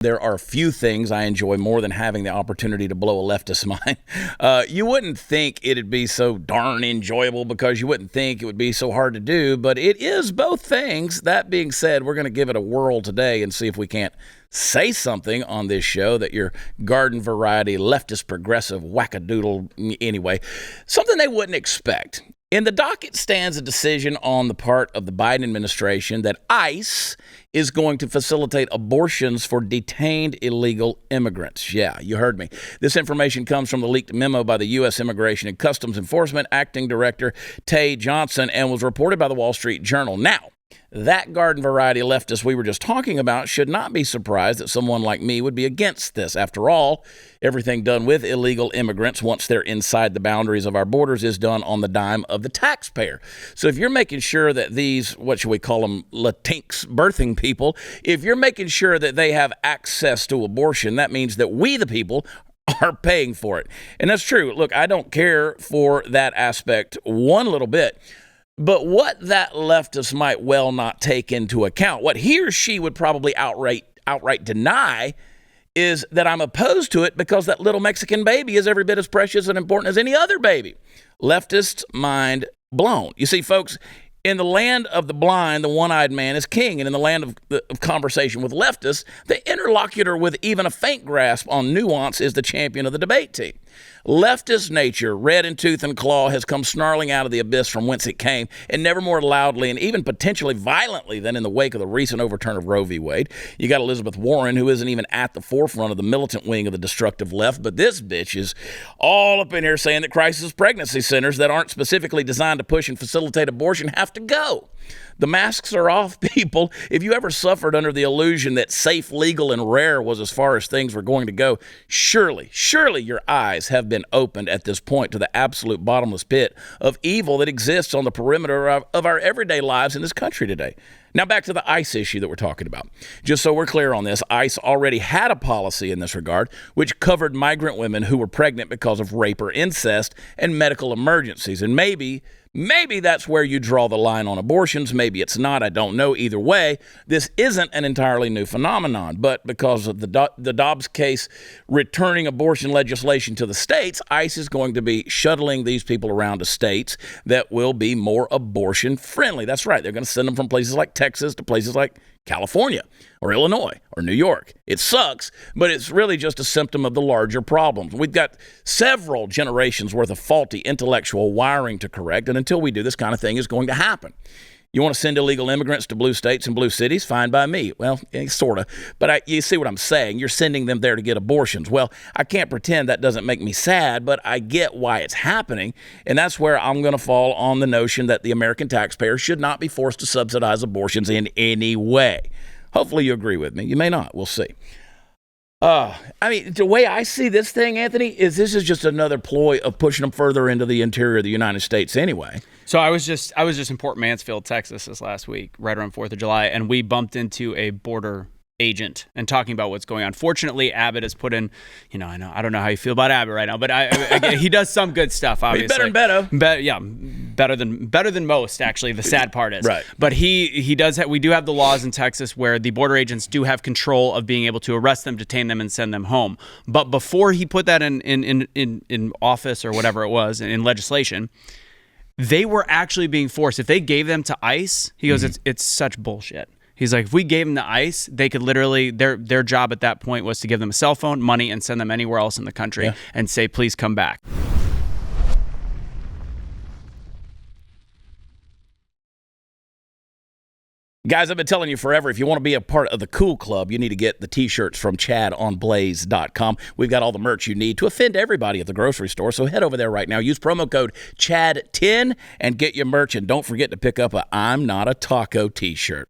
There are few things I enjoy more than having the opportunity to blow a leftist mind. You wouldn't think it'd be so darn enjoyable because you wouldn't think it would be so hard to do, but it is both things. That being said, we're going to give it a whirl today and see if we can't say something on this show that your garden variety leftist progressive wackadoodle, anyway, something they wouldn't expect. In the docket stands a decision on the part of the Biden administration that ICE is going to facilitate abortions for detained illegal immigrants. Yeah, you heard me. This information comes from the leaked memo by the U.S. Immigration and Customs Enforcement Acting Director Tae Johnson and was reported by the Wall Street Journal. Now, that garden variety leftist we were just talking about should not be surprised that someone like me would be against this. After all, everything done with illegal immigrants once they're inside the boundaries of our borders is done on the dime of the taxpayer. So if you're making sure that these, what should we call them, Latinx birthing people, if you're making sure that they have access to abortion, that means that we, the people, are paying for it. And that's true. Look, I don't care for that aspect one little bit. But what that leftist might well not take into account, what he or she would probably outright deny, is that I'm opposed to it because that little Mexican baby is every bit as precious and important as any other baby. Leftist mind blown. You see, folks, in the land of the blind, the one-eyed man is king. And in the land of conversation with leftists, the interlocutor with even a faint grasp on nuance is the champion of the debate team. Leftist nature, red in tooth and claw, has come snarling out of the abyss from whence it came, and never more loudly and even potentially violently than in the wake of the recent overturn of Roe v. Wade. You got Elizabeth Warren, who isn't even at the forefront of the militant wing of the destructive left, but this bitch is all up in here saying that crisis pregnancy centers that aren't specifically designed to push and facilitate abortion have to go. The masks are off, people. If you ever suffered under the illusion that safe, legal, and rare was as far as things were going to go, surely your eyes have been opened at this point to the absolute bottomless pit of evil that exists on the perimeter of our everyday lives in this country today. Now back to the ICE issue that we're talking about. Just so we're clear on this, ICE already had a policy in this regard which covered migrant women who were pregnant because of rape or incest and medical emergencies. And maybe that's where you draw the line on abortions. Maybe it's not. I don't know. Either way, this isn't an entirely new phenomenon. But because of the Dobbs case returning abortion legislation to the states, ICE is going to be shuttling these people around to states that will be more abortion friendly. That's right. They're going to send them from places like Texas to places like California or Illinois or New York. It sucks, but it's really just a symptom of the larger problems. We've got several generations worth of faulty intellectual wiring to correct, and until we do, this kind of thing is going to happen. You want to send illegal immigrants to blue states and blue cities? Fine by me. Well, sort of. But you see what I'm saying. You're sending them there to get abortions. Well, I can't pretend that doesn't make me sad, but I get why it's happening. And that's where I'm going to fall on the notion that the American taxpayer should not be forced to subsidize abortions in any way. Hopefully you agree with me. You may not. We'll see. The way I see this thing, Anthony, is this is just another ploy of pushing them further into the interior of the United States anyway. So I was just in Port Mansfield, Texas this last week, right around 4th of July, and we bumped into a border agent and talking about what's going on. Fortunately, Abbott has put in, I don't know how you feel about Abbott right now, but he does some good stuff, obviously. He's better and better. Better than most, actually, the sad part is. Right. But we do have the laws in Texas where the border agents do have control of being able to arrest them, detain them, and send them home. But before he put that in office or whatever it was, in legislation, they were actually being forced. If they gave them to ICE, he goes, it's such bullshit. He's like, if we gave them to ICE, they could literally, their job at that point was to give them a cell phone, money, and send them anywhere else in the country and say, please come back. Guys, I've been telling you forever, if you want to be a part of the cool club, you need to get the T-shirts from chadonblaze.com. We've got all the merch you need to offend everybody at the grocery store, so head over there right now. Use promo code CHAD10 and get your merch, and don't forget to pick up a I'm Not a Taco T-shirt.